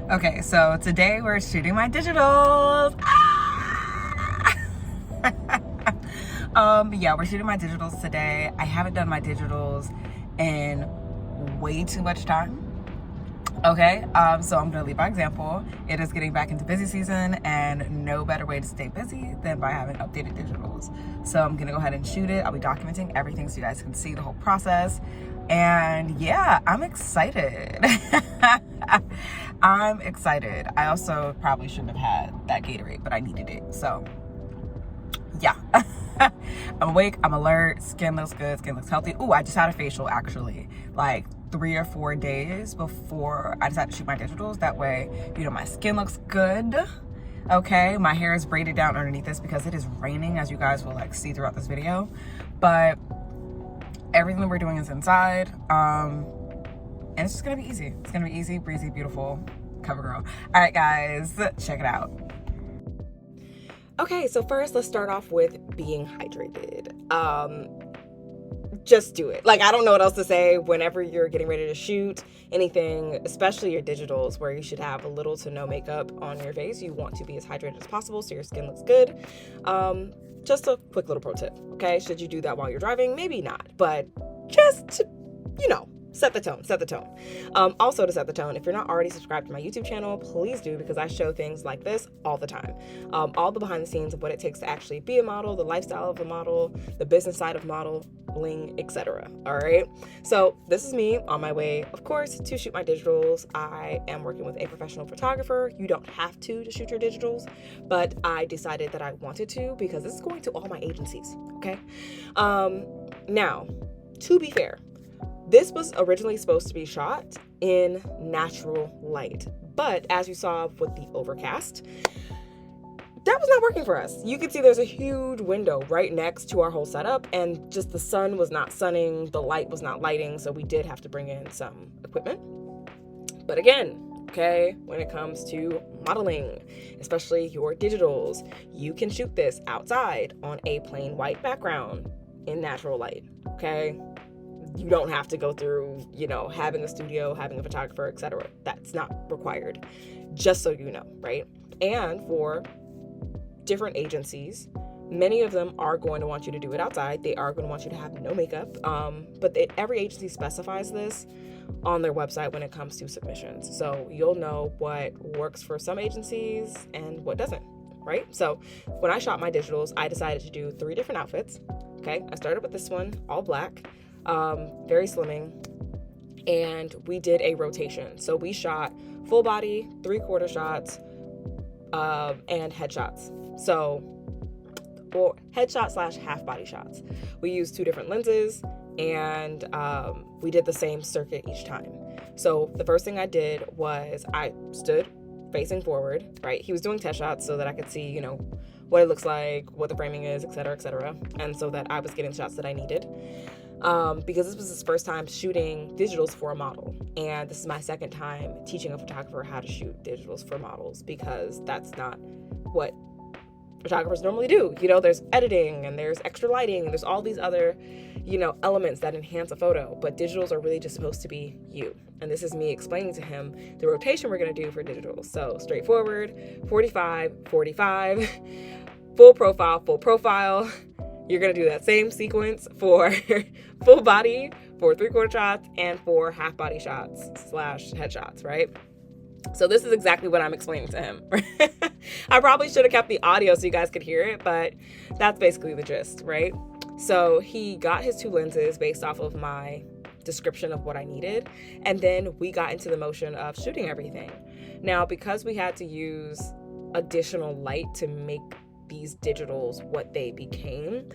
Okay, so today we're shooting my digitals. Yeah, we're shooting my digitals today. I haven't done my digitals in way too much time. Okay, so I'm gonna lead by example. It is getting back into busy season, and no better way to stay busy than by having updated digitals. So I'm gonna go ahead and shoot it. I'll be documenting everything so you guys can see the whole process. And yeah, I'm excited. I'm excited. I also probably shouldn't have had that Gatorade, but I needed it. So yeah. I'm awake, I'm alert, skin looks good, skin looks healthy. Ooh, I just had a facial actually, like 3 or 4 days before I decided to shoot my digitals. That way, my skin looks good. Okay, my hair is braided down underneath this because it is raining, as you guys will see throughout this video. But everything that we're doing is inside. And it's just gonna be easy. It's gonna be easy, breezy, beautiful, cover girl. All right, guys, check it out. Okay, so first let's start off with being hydrated. Just do it. I don't know what else to say. Whenever you're getting ready to shoot anything, especially your digitals, where you should have a little to no makeup on your face, you want to be as hydrated as possible so your skin looks good. Just a quick little pro tip, okay? Should you do that while you're driving? Maybe not, but just to, set the tone. Also, to set the tone, if you're not already subscribed to my YouTube channel, please do, because I show things like this all the time. All the behind the scenes of what it takes to actually be a model, the lifestyle of a model, the business side of modeling, etc. All right. So this is me on my way, of course, to shoot my digitals. I am working with a professional photographer. You don't have to shoot your digitals, but I decided that I wanted to because this is going to all my agencies. Okay. Now, to be fair, this was originally supposed to be shot in natural light, but as you saw with the overcast, that was not working for us. You can see there's a huge window right next to our whole setup, and just the sun was not sunning, the light was not lighting, so we did have to bring in some equipment. But again, okay, when it comes to modeling, especially your digitals, you can shoot this outside on a plain white background in natural light, okay? You don't have to go through, having a studio, having a photographer, etc. That's not required, just so you know, right? And for different agencies, many of them are going to want you to do it outside. They are going to want you to have no makeup. But every agency specifies this on their website when it comes to submissions. So you'll know what works for some agencies and what doesn't, right? So when I shot my digitals, I decided to do 3 different outfits. Okay, I started with this one, all black. Very slimming, and we did a rotation. So we shot full body, 3/4 shots, and headshots. Or headshot / half body shots. We used 2 different lenses, and we did the same circuit each time. So the first thing I did was I stood facing forward, right? He was doing test shots so that I could see, what it looks like, what the framing is, etc., and so that I was getting shots that I needed. Because this was his first time shooting digitals for a model, and this is my second time teaching a photographer how to shoot digitals for models, because that's not what photographers normally do. There's editing and there's extra lighting and there's all these other, elements that enhance a photo, but digitals are really just supposed to be you. And this is me explaining to him the rotation we're going to do for digitals. So straightforward, 45, 45, full profile. You're going to do that same sequence for full body, for 3/4 shots, and for half body shots / headshots, right? So this is exactly what I'm explaining to him. I probably should have kept the audio so you guys could hear it, but that's basically the gist, right? So he got his 2 lenses based off of my description of what I needed, and then we got into the motion of shooting everything. Now, because we had to use additional light to make these digitals what they became,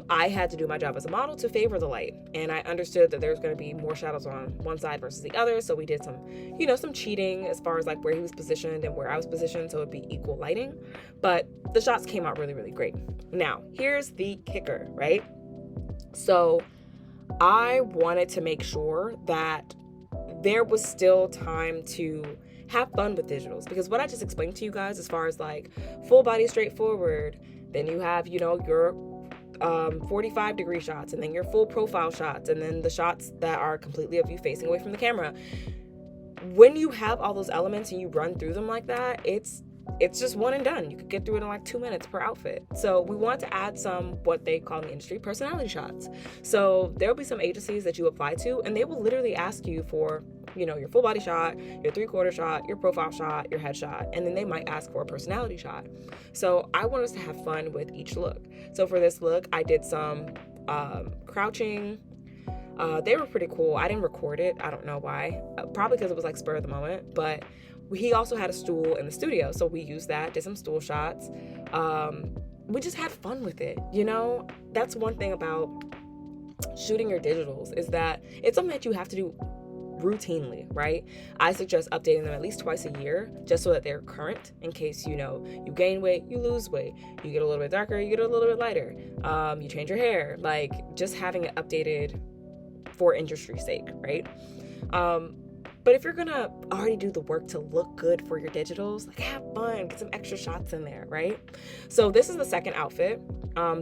I had to do my job as a model to favor the light, and I understood that there's going to be more shadows on one side versus the other, so we did some cheating as far as where he was positioned and where I was positioned, so it'd be equal lighting. But the shots came out really, really great. Now here's the kicker, right? So I wanted to make sure that there was still time to have fun with digitals, because what I just explained to you guys as far as full body straightforward, then you have your 45-degree shots, and then your full profile shots, and then the shots that are completely of you facing away from the camera. when you have all those elements and you run through them like that, it's just one and done. You could get through it in like 2 minutes per outfit. So we want to add some, what they call in the industry, personality shots. So there'll be some agencies that you apply to, and they will literally ask you for, your full body shot, your 3/4 shot, your profile shot, your head shot, and then they might ask for a personality shot. So I want us to have fun with each look. So for this look, I did some crouching. They were pretty cool. I didn't record it. I don't know why. Probably because it was like spur of the moment, but he also had a stool in the studio, so we used that, did some stool shots. We just had fun with it, That's one thing about shooting your digitals, is that it's something that you have to do routinely, right? I suggest updating them at least twice a year, just so that they're current, in case, you gain weight, you lose weight, you get a little bit darker, you get a little bit lighter, you change your hair, like just having it updated for industry's sake, right? But if you're gonna already do the work to look good for your digitals, like have fun, get some extra shots in there, right? So this is the second outfit.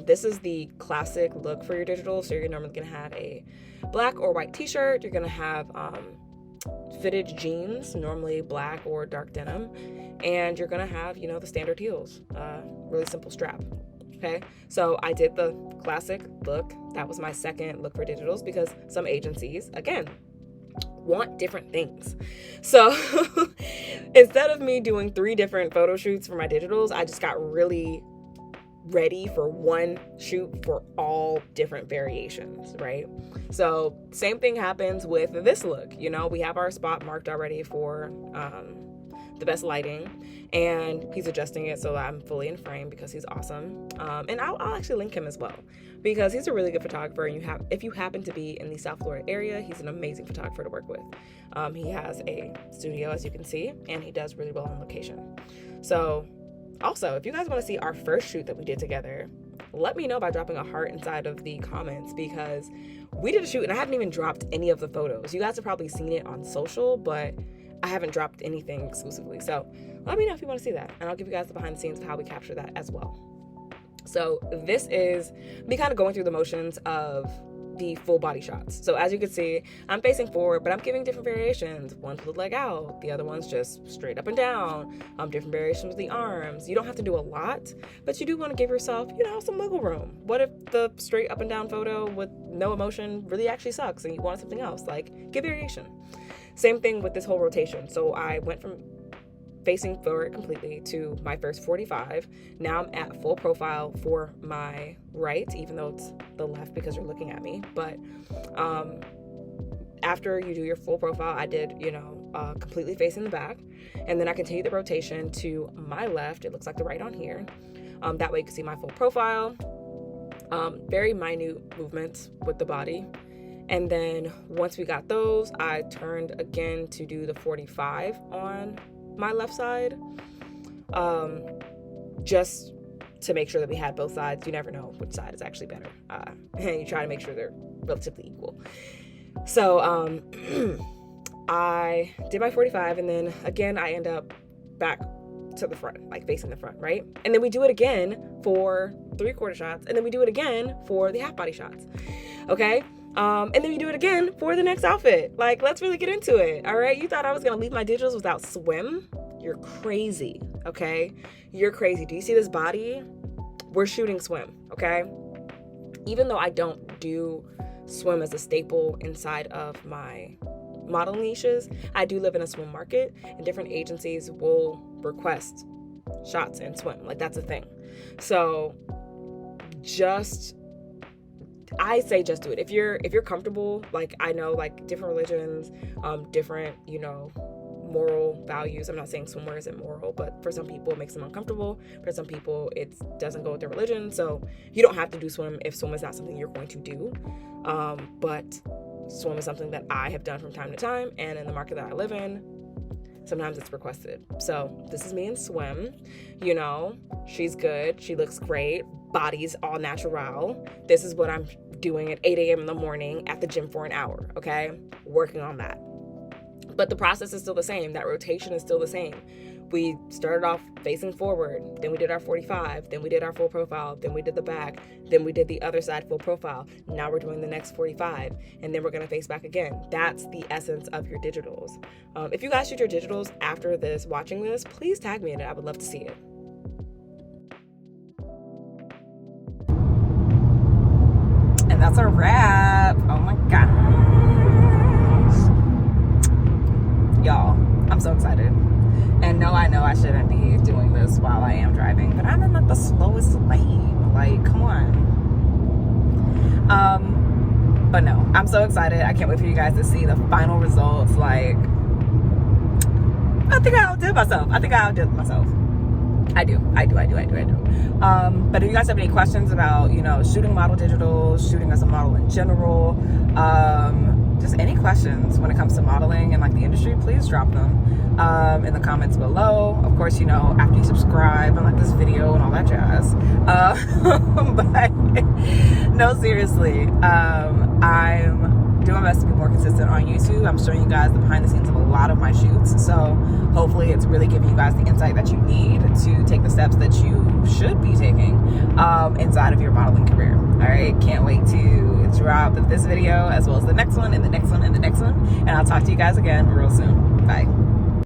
This is the classic look for your digitals. So you're normally gonna have a black or white t-shirt. You're gonna have fitted jeans, normally black or dark denim. And you're gonna have, the standard heels, really simple strap. Okay, so I did the classic look. That was my second look for digitals, because some agencies, again, want different things. So instead of me doing 3 different photo shoots for my digitals, I just got really ready for one shoot for all different variations, right? So same thing happens with this look. We have our spot marked already for the best lighting, and he's adjusting it so that I'm fully in frame, because he's awesome. And I'll actually link him as well, because he's a really good photographer, and if you happen to be in the South Florida area, he's an amazing photographer to work with. He has a studio, as you can see, and he does really well on location. So also, if you guys want to see our first shoot that we did together, let me know by dropping a heart inside of the comments, because we did a shoot and I hadn't even dropped any of the photos. You guys have probably seen it on social, but I haven't dropped anything exclusively. So let me know if you want to see that, and I'll give you guys the behind the scenes of how we capture that as well. So this is me kind of going through the motions of the full body shots. So as you can see, I'm facing forward, but I'm giving different variations. One's with the leg out, the other one's just straight up and down, different variations with the arms. You don't have to do a lot, but you do want to give yourself, some wiggle room. What if the straight up and down photo with no emotion really actually sucks and you want something else? Like, give variation. Same thing with this whole rotation. So I went from facing forward completely to my first 45. Now I'm at full profile for my right, even though it's the left because you're looking at me. But after you do your full profile, I did, completely facing the back. And then I continued the rotation to my left. It looks like the right on here. That way you can see my full profile. Very minute movements with the body. And then once we got those, I turned again to do the 45 on my left side, just to make sure that we had both sides. You never know which side is actually better, and you try to make sure they're relatively equal. So I did my 45, and then again I end up back to the front, like facing the front, right? And then we do it again for 3/4 shots, and then we do it again for the half body shots. Okay. And then we do it again for the next outfit. Like, let's really get into it. All right. You thought I was going to leave my digitals without swim? You're crazy. Okay. You're crazy. Do you see this body? We're shooting swim. Okay. Even though I don't do swim as a staple inside of my model niches, I do live in a swim market, and different agencies will request shots in swim. Like, that's a thing. So I say just do it. If you're comfortable, like, I know, like, different religions, different, moral values. I'm not saying swimwear isn't moral, but for some people it makes them uncomfortable. For some people it doesn't go with their religion. So you don't have to do swim if swim is not something you're going to do. But swim is something that I have done from time to time, and in the market that I live in, sometimes it's requested. So this is me in swim. She's good. She looks great. Body's all natural. This is what I'm doing at 8 a.m. in the morning at the gym for an hour, okay? Working on that. But the process is still the same. That rotation is still the same. We started off facing forward, then we did our 45, then we did our full profile, then we did the back, then we did the other side full profile. Now we're doing the next 45, and then we're gonna face back again. That's the essence of your digitals. If you guys shoot your digitals after this, watching this, please tag me in it. I would love to see it. And that's a wrap. Oh my gosh. Y'all, I'm so excited. And no, I know I shouldn't be doing this while I am driving, but I'm in like the slowest lane. Like, come on. But no, I'm so excited. I can't wait for you guys to see the final results. Like, I think I outdid myself. I do. But if you guys have any questions about, you know, shooting model digitals, shooting as a model in general, just any questions when it comes to modeling and like the industry, please drop them in the comments below. Of course, you know, after you subscribe and like this video and all that jazz. But no, seriously, I'm doing my best to be more consistent on YouTube. I'm showing you guys the behind the scenes of a lot of my shoots, so hopefully it's really giving you guys the insight that you need to take the steps that you should be taking inside of your modeling career. All right, can't wait to drop this video as well as the next one and the next one and the next one, and I'll talk to you guys again real soon. Bye.